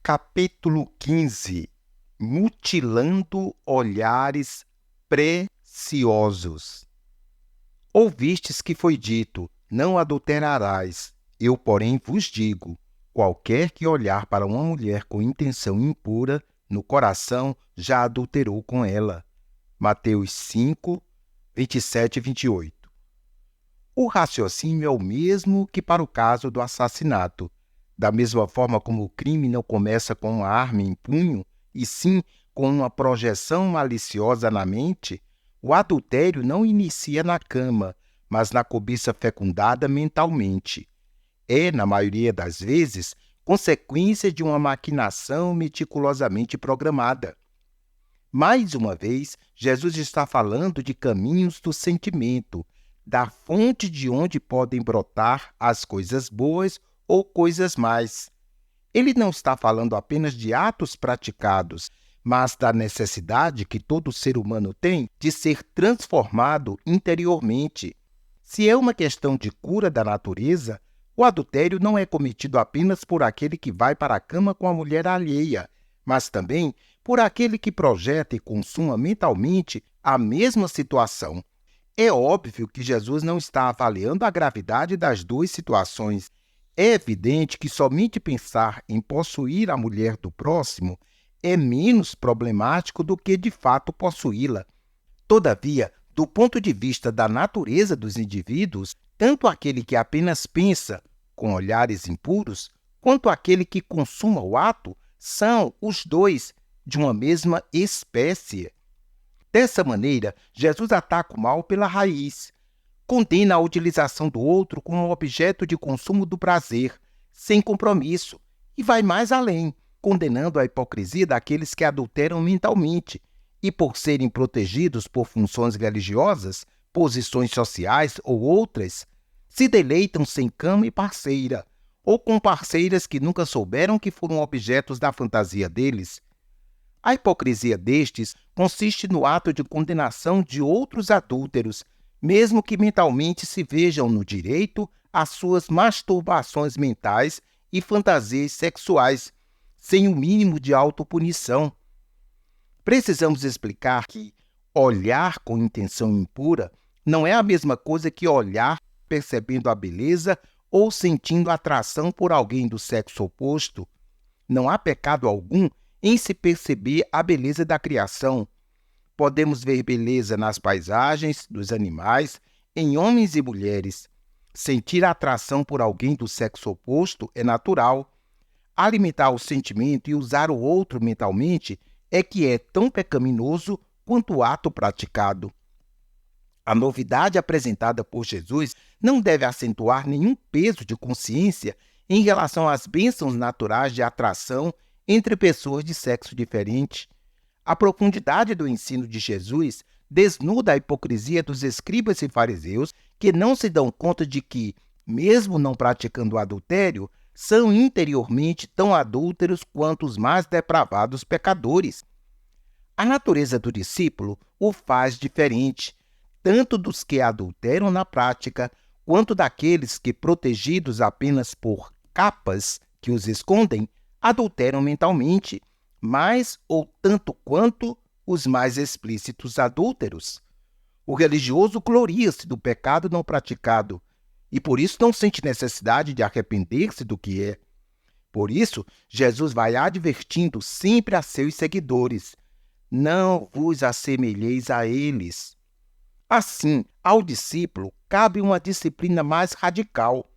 Capítulo 15. Mutilando olhares preciosos. Ouvistes que foi dito, não adulterarás. Eu, porém, vos digo, qualquer que olhar para uma mulher com intenção impura, no coração já adulterou com ela. Mateus 5, 27 e 28. O raciocínio é o mesmo que para o caso do assassinato. Da mesma forma como o crime não começa com uma arma em punho, e sim com uma projeção maliciosa na mente, o adultério não inicia na cama, mas na cobiça fecundada mentalmente. É, na maioria das vezes, consequência de uma maquinação meticulosamente programada. Mais uma vez, Jesus está falando de caminhos do sentimento, da fonte de onde podem brotar as coisas boas ou coisas más. Ele não está falando apenas de atos praticados, mas da necessidade que todo ser humano tem de ser transformado interiormente. Se é uma questão de cura da natureza, o adultério não é cometido apenas por aquele que vai para a cama com a mulher alheia, mas também por aquele que projeta e consuma mentalmente a mesma situação. É óbvio que Jesus não está avaliando a gravidade das duas situações. É evidente que somente pensar em possuir a mulher do próximo é menos problemático do que de fato possuí-la. Todavia, do ponto de vista da natureza dos indivíduos, tanto aquele que apenas pensa com olhares impuros, quanto aquele que consuma o ato, são os dois de uma mesma espécie. Dessa maneira, Jesus ataca o mal pela raiz. Condena a utilização do outro como objeto de consumo do prazer, sem compromisso, e vai mais além, condenando a hipocrisia daqueles que adulteram mentalmente e, por serem protegidos por funções religiosas, posições sociais ou outras, se deleitam sem cama e parceira, ou com parceiras que nunca souberam que foram objetos da fantasia deles. A hipocrisia destes consiste no ato de condenação de outros adúlteros, mesmo que mentalmente se vejam no direito às suas masturbações mentais e fantasias sexuais, sem o mínimo de autopunição. Precisamos explicar que olhar com intenção impura não é a mesma coisa que olhar percebendo a beleza ou sentindo atração por alguém do sexo oposto. Não há pecado algum em se perceber a beleza da criação. Podemos ver beleza nas paisagens, dos animais, em homens e mulheres. Sentir atração por alguém do sexo oposto é natural. Alimentar o sentimento e usar o outro mentalmente é que é tão pecaminoso quanto o ato praticado. A novidade apresentada por Jesus não deve acentuar nenhum peso de consciência em relação às bênçãos naturais de atração entre pessoas de sexo diferente. A profundidade do ensino de Jesus desnuda a hipocrisia dos escribas e fariseus que não se dão conta de que, mesmo não praticando o adultério, são interiormente tão adúlteros quanto os mais depravados pecadores. A natureza do discípulo o faz diferente, tanto dos que adulteram na prática, quanto daqueles que, protegidos apenas por capas que os escondem, adulteram mentalmente, mais ou tanto quanto os mais explícitos adúlteros. O religioso gloria-se do pecado não praticado e por isso não sente necessidade de arrepender-se do que é. Por isso, Jesus vai advertindo sempre a seus seguidores: não vos assemelheis a eles. Assim, ao discípulo cabe uma disciplina mais radical.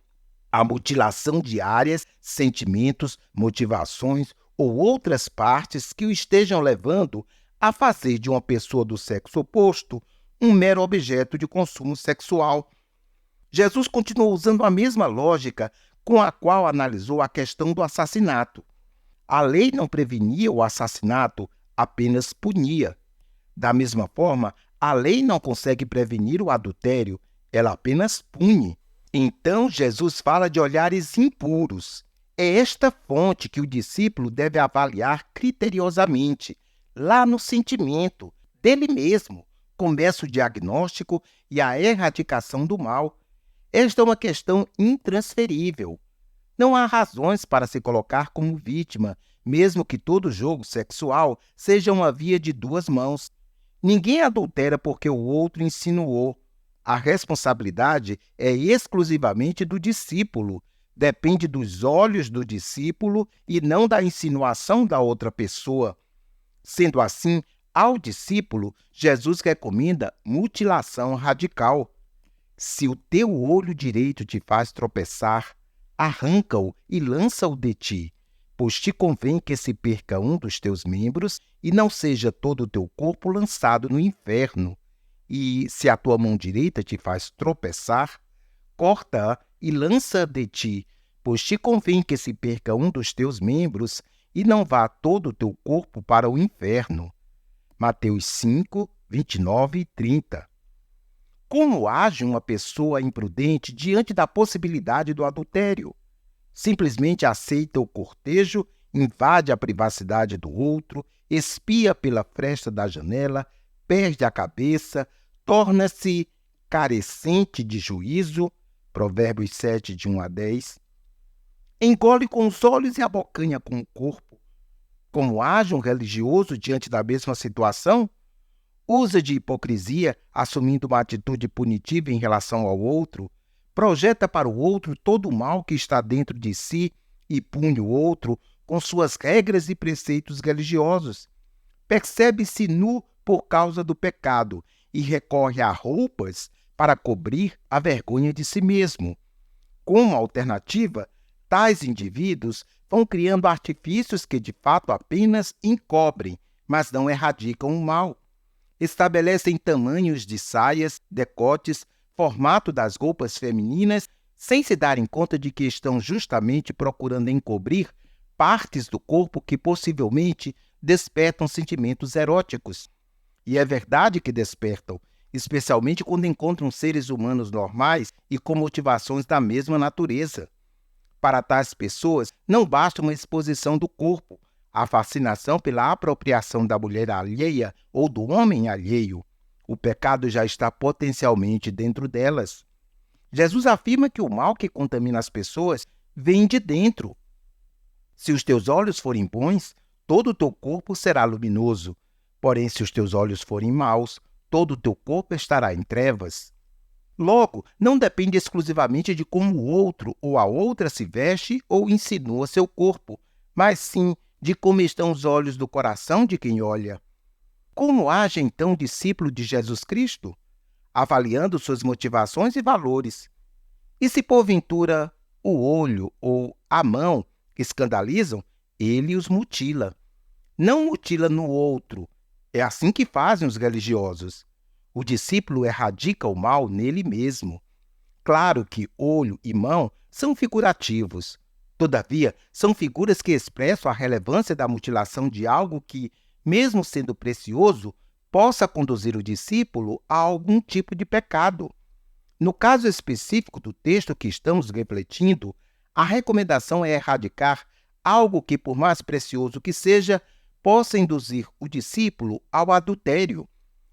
A mutilação de áreas, sentimentos, motivações ou outras partes que o estejam levando a fazer de uma pessoa do sexo oposto um mero objeto de consumo sexual. Jesus continuou usando a mesma lógica com a qual analisou a questão do assassinato. A lei não prevenia o assassinato, apenas punia. Da mesma forma, a lei não consegue prevenir o adultério, ela apenas pune. Então, Jesus fala de olhares impuros. É esta fonte que o discípulo deve avaliar criteriosamente. Lá no sentimento, dele mesmo, começa o diagnóstico e a erradicação do mal. Esta é uma questão intransferível. Não há razões para se colocar como vítima, mesmo que todo jogo sexual seja uma via de duas mãos. Ninguém adultera porque o outro insinuou. A responsabilidade é exclusivamente do discípulo. Depende dos olhos do discípulo e não da insinuação da outra pessoa. Sendo assim, ao discípulo, Jesus recomenda mutilação radical. Se o teu olho direito te faz tropeçar, arranca-o e lança-o de ti, pois te convém que se perca um dos teus membros e não seja todo o teu corpo lançado no inferno. E se a tua mão direita te faz tropeçar, corta-a e lança-a de ti, pois te convém que se perca um dos teus membros e não vá todo o teu corpo para o inferno. Mateus 5, 29 e 30. Como age uma pessoa imprudente diante da possibilidade do adultério? Simplesmente aceita o cortejo, invade a privacidade do outro, espia pela fresta da janela, perde a cabeça, torna-se carecente de juízo, Provérbios 7, de 1 a 10. Engole com os olhos e abocanha com o corpo. Como age um religioso diante da mesma situação? Usa de hipocrisia, assumindo uma atitude punitiva em relação ao outro, projeta para o outro todo o mal que está dentro de si e pune o outro com suas regras e preceitos religiosos. Percebe-se nu por causa do pecado e recorre a roupas para cobrir a vergonha de si mesmo. Como alternativa, tais indivíduos vão criando artifícios que de fato apenas encobrem, mas não erradicam o mal. Estabelecem tamanhos de saias, decotes, formato das roupas femininas, sem se darem conta de que estão justamente procurando encobrir partes do corpo que possivelmente despertam sentimentos eróticos. E é verdade que despertam, especialmente quando encontram seres humanos normais e com motivações da mesma natureza. Para tais pessoas, não basta uma exposição do corpo, a fascinação pela apropriação da mulher alheia ou do homem alheio. O pecado já está potencialmente dentro delas. Jesus afirma que o mal que contamina as pessoas vem de dentro. Se os teus olhos forem bons, todo o teu corpo será luminoso. Porém, se os teus olhos forem maus, todo o teu corpo estará em trevas. Logo, não depende exclusivamente de como o outro ou a outra se veste ou insinua seu corpo, mas sim de como estão os olhos do coração de quem olha. Como age então o discípulo de Jesus Cristo? Avaliando suas motivações e valores. E se porventura o olho ou a mão escandalizam, ele os mutila. Não mutila no outro. É assim que fazem os religiosos. O discípulo erradica o mal nele mesmo. Claro que olho e mão são figurativos. Todavia, são figuras que expressam a relevância da mutilação de algo que, mesmo sendo precioso, possa conduzir o discípulo a algum tipo de pecado. No caso específico do texto que estamos refletindo, a recomendação é erradicar algo que, por mais precioso que seja, possa induzir o discípulo ao adultério.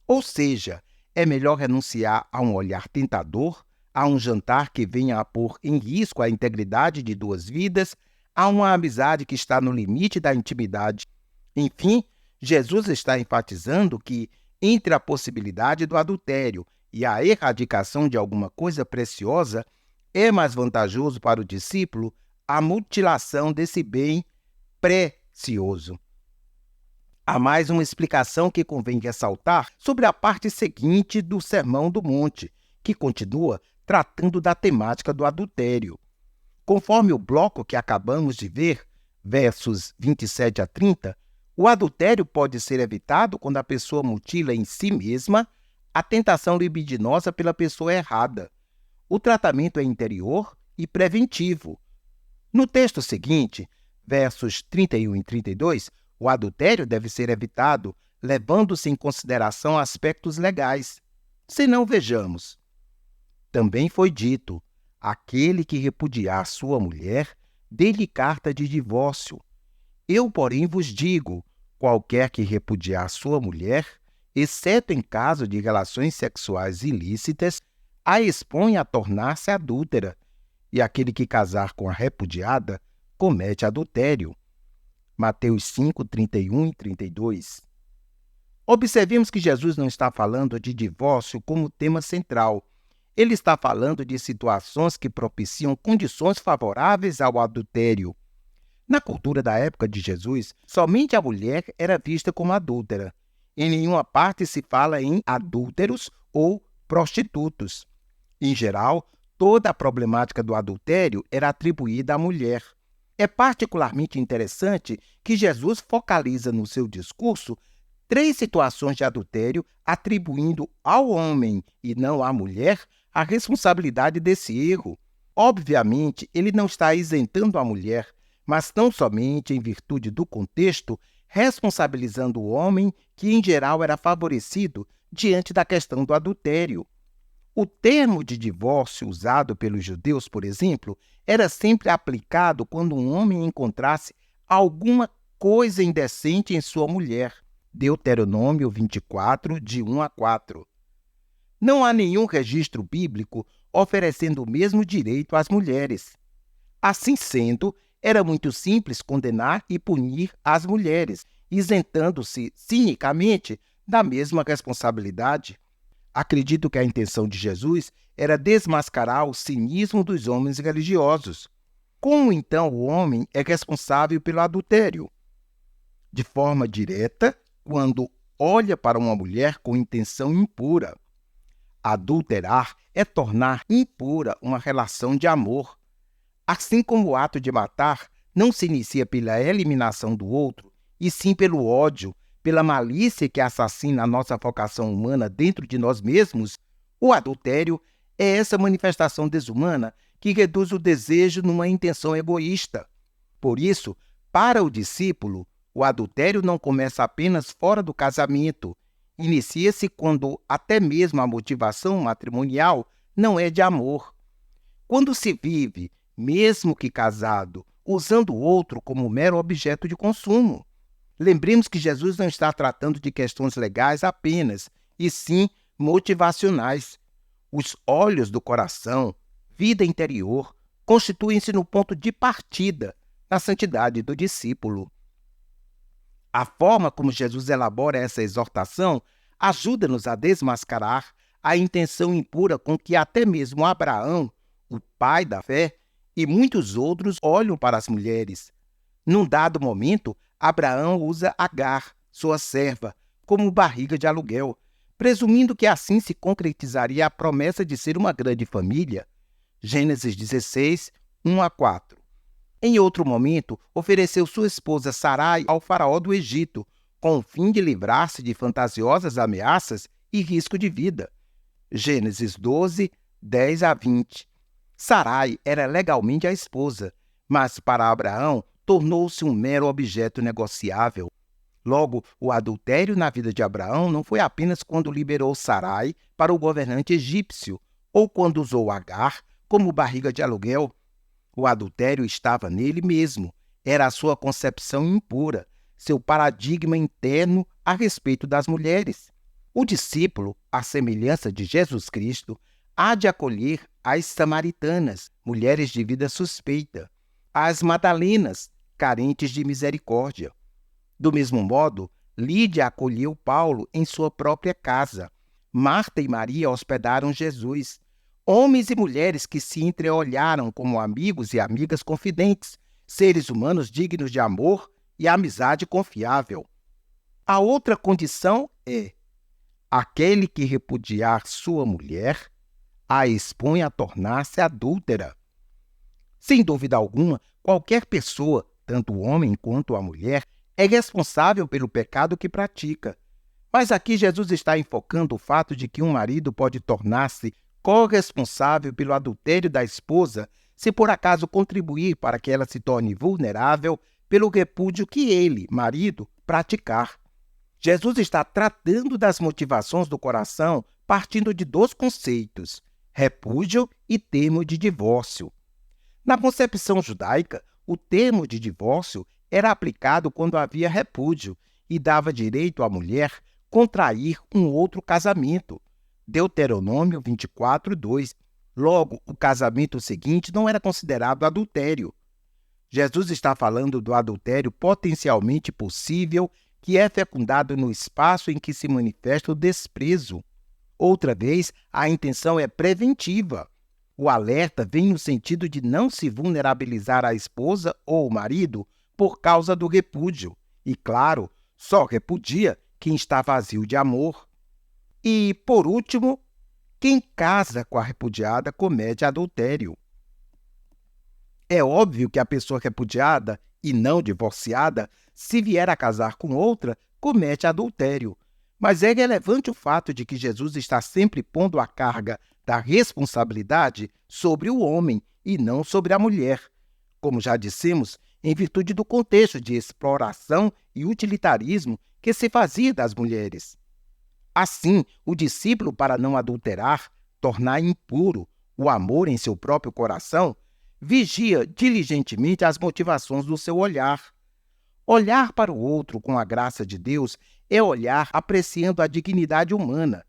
Ou seja, é melhor renunciar a um olhar tentador, a um jantar que venha a pôr em risco a integridade de duas vidas, a uma amizade que está no limite da intimidade. Enfim, Jesus está enfatizando que, entre a possibilidade do adultério e a erradicação de alguma coisa preciosa, é mais vantajoso para o discípulo a mutilação desse bem precioso. Há mais uma explicação que convém ressaltar sobre a parte seguinte do Sermão do Monte, que continua tratando da temática do adultério. Conforme o bloco que acabamos de ver, versos 27 a 30, o adultério pode ser evitado quando a pessoa mutila em si mesma a tentação libidinosa pela pessoa errada. O tratamento é interior e preventivo. No texto seguinte, versos 31 e 32, o adultério deve ser evitado, levando-se em consideração aspectos legais. Se não, vejamos. Também foi dito, aquele que repudiar sua mulher, dê-lhe carta de divórcio. Eu, porém, vos digo, qualquer que repudiar sua mulher, exceto em caso de relações sexuais ilícitas, a expõe a tornar-se adúltera. e aquele que casar com a repudiada comete adultério. Mateus 5, 31 e 32. Observemos que Jesus não está falando de divórcio como tema central. Ele está falando de situações que propiciam condições favoráveis ao adultério. Na cultura da época de Jesus, somente a mulher era vista como adúltera. Em nenhuma parte se fala em adúlteros ou prostitutos. Em geral, toda a problemática do adultério era atribuída à mulher. É particularmente interessante que Jesus focaliza no seu discurso 3 situações de adultério, atribuindo ao homem e não à mulher a responsabilidade desse erro. Obviamente, ele não está isentando a mulher, mas tão somente em virtude do contexto, responsabilizando o homem, que em geral era favorecido diante da questão do adultério. O termo de divórcio usado pelos judeus, por exemplo, era sempre aplicado quando um homem encontrasse alguma coisa indecente em sua mulher. Deuteronômio 24, de 1 a 4. Não há nenhum registro bíblico oferecendo o mesmo direito às mulheres. Assim sendo, era muito simples condenar e punir as mulheres, isentando-se cinicamente da mesma responsabilidade. Acredito que a intenção de Jesus era desmascarar o cinismo dos homens religiosos. Como então o homem é responsável pelo adultério? De forma direta, quando olha para uma mulher com intenção impura. Adulterar é tornar impura uma relação de amor. Assim como o ato de matar não se inicia pela eliminação do outro, e sim pelo ódio, pela malícia que assassina a nossa vocação humana dentro de nós mesmos, o adultério é essa manifestação desumana que reduz o desejo numa intenção egoísta. Por isso, para o discípulo, o adultério não começa apenas fora do casamento. Inicia-se quando até mesmo a motivação matrimonial não é de amor. Quando se vive, mesmo que casado, usando o outro como mero objeto de consumo. Lembremos que Jesus não está tratando de questões legais apenas, e sim motivacionais. Os olhos do coração, vida interior, constituem-se no ponto de partida na santidade do discípulo. A forma como Jesus elabora essa exortação ajuda-nos a desmascarar a intenção impura com que até mesmo Abraão, o pai da fé, e muitos outros olham para as mulheres. Num dado momento, Abraão usa Agar, sua serva, como barriga de aluguel, presumindo que assim se concretizaria a promessa de ser uma grande família. Gênesis 16, 1 a 4. Em outro momento, ofereceu sua esposa Sarai ao faraó do Egito, com o fim de livrar-se de fantasiosas ameaças e risco de vida. Gênesis 12, 10 a 20. Sarai era legalmente a esposa, mas para Abraão tornou-se um mero objeto negociável. Logo, o adultério na vida de Abraão não foi apenas quando liberou Sarai para o governante egípcio ou quando usou Agar como barriga de aluguel. O adultério estava nele mesmo, era a sua concepção impura, seu paradigma interno a respeito das mulheres. O discípulo, à semelhança de Jesus Cristo, há de acolher as samaritanas, mulheres de vida suspeita, as madalenas, carentes de misericórdia. Do mesmo modo, Lídia acolheu Paulo em sua própria casa. Marta e Maria hospedaram Jesus. Homens e mulheres que se entreolharam como amigos e amigas confidentes, seres humanos dignos de amor e amizade confiável. A outra condição é: aquele que repudiar sua mulher, a expõe a tornar-se adúltera. Sem dúvida alguma, qualquer pessoa, tanto o homem quanto a mulher, é responsável pelo pecado que pratica. Mas aqui Jesus está enfocando o fato de que um marido pode tornar-se corresponsável pelo adultério da esposa se por acaso contribuir para que ela se torne vulnerável pelo repúdio que ele, marido, praticar. Jesus está tratando das motivações do coração partindo de 2 conceitos: repúdio e termo de divórcio. Na concepção judaica, o termo de divórcio era aplicado quando havia repúdio e dava direito à mulher contrair um outro casamento. Deuteronômio 24, 2. Logo, o casamento seguinte não era considerado adultério. Jesus está falando do adultério potencialmente possível que é fecundado no espaço em que se manifesta o desprezo. Outra vez, a intenção é preventiva. O alerta vem no sentido de não se vulnerabilizar a esposa ou o marido por causa do repúdio. E, claro, só repudia quem está vazio de amor. E, por último, quem casa com a repudiada comete adultério. É óbvio que a pessoa repudiada e não divorciada, se vier a casar com outra, comete adultério. Mas é relevante o fato de que Jesus está sempre pondo a carga da responsabilidade sobre o homem e não sobre a mulher. Como já dissemos, em virtude do contexto de exploração e utilitarismo que se fazia das mulheres. Assim, o discípulo, para não adulterar, tornar impuro o amor em seu próprio coração, vigia diligentemente as motivações do seu olhar. Olhar para o outro com a graça de Deus é olhar apreciando a dignidade humana,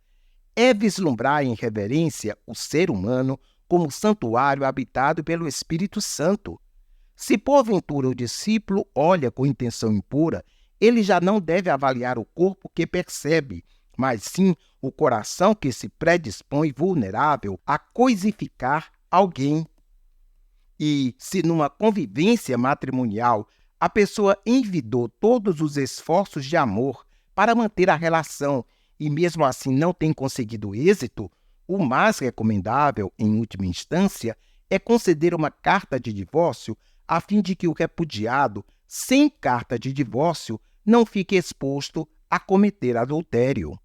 é vislumbrar em reverência o ser humano como santuário habitado pelo Espírito Santo. Se porventura o discípulo olha com intenção impura, ele já não deve avaliar o corpo que percebe, mas sim o coração que se predispõe vulnerável a coisificar alguém. E se numa convivência matrimonial a pessoa envidou todos os esforços de amor para manter a relação e mesmo assim não tem conseguido êxito, o mais recomendável, em última instância, é conceder uma carta de divórcio a fim de que o repudiado, sem carta de divórcio, não fique exposto a cometer adultério.